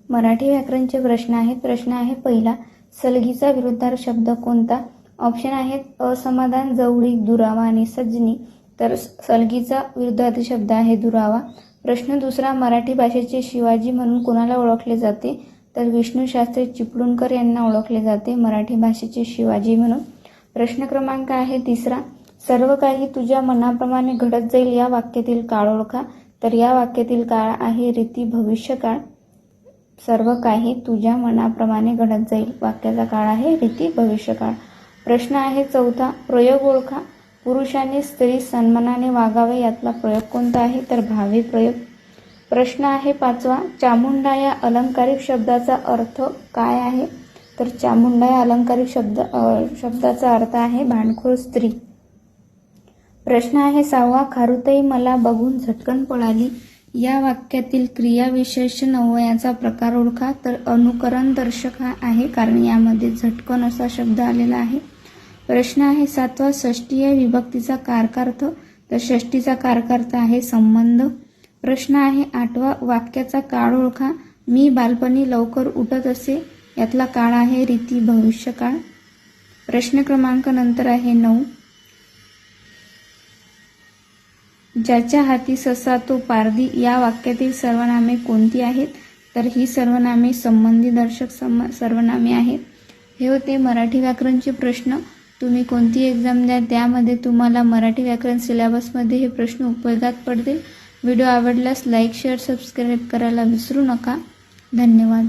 मराठी व्याकरणचे प्रश्न आहेत. प्रश्न आहे पहिला, सलगीचा विरुद्धार्थक शब्द कोणता? ऑप्शन आहेत असमाधान, जवळीक, दुरावा आणि सज्जनी. तर सलगीचा विरुद्धार्थी शब्द आहे दुरावा. प्रश्न दुसरा, मराठी भाषेचे शिवाजी म्हणून कोणाला ओळखले जाते? तर विष्णू शास्त्री चिपळूणकर यांना ओळखले जाते मराठी भाषेचे शिवाजी म्हणून. प्रश्न क्रमांक आहे तिसरा, सर्व काही तुझ्या मनाप्रमाणे घडत जाईल या वाक्यातील काळ ओळखा. तर या वाक्यातील काळ आहे रीती भविष्यकाळ. सर्व काही तुझ्या मनाप्रमाणे घडत जाईल वाक्याचा काळ आहे रीती भविष्यकाळ. प्रश्न आहे चौथा, प्रयोग ओळखा. पुरुषाने स्त्री सन्मानाने वागावे यातला प्रयोग कोणता आहे? तर भावी प्रयोग. प्रश्न आहे पाचवा, चामुंडा या अलंकारिक शब्दाचा अर्थ काय आहे? तर चामुंडा या अलंकारिक शब्दाचा अर्थ आहे भांडखोर स्त्री. प्रश्न आहे सहावा, खारुताई मला बघून झटकन पळाली या वाक्यातील क्रियाविशेषण अव्ययाचा प्रकार ओळखा. तर अनुकरण दर्शक हा आहे, कारण यामध्ये झटकन असा शब्द आलेला आहे. प्रश्न आहे सातवा, षष्टी या विभक्तीचा कारकार्थ. तर षष्टीचा कारकार्थ आहे संबंध. प्रश्न आहे आठवा, वाक्याचा काळ ओळखा. मी बालपणी लवकर उठत असे यातला काळ आहे रीती भविष्यकाळ. प्रश्न क्रमांक नंतर आहे 9, ज्याच्या हाती ससा तो पारधी या वाक्यातील सर्वनामे कोणती आहेत? तर ही सर्वनामे संबंधी दर्शक सर्वनामे आहेत. हे होते मराठी व्याकरणचे प्रश्न. तुम्ही कोणती एक्झाम द्या त्यामध्ये तुम्हाला मराठी व्याकरण सिलेबसमध्ये हे प्रश्न उपयोगात पडतील. व्हिडिओ आवडल्यास लाईक, शेअर, सबस्क्राईब करायला विसरू नका. धन्यवाद.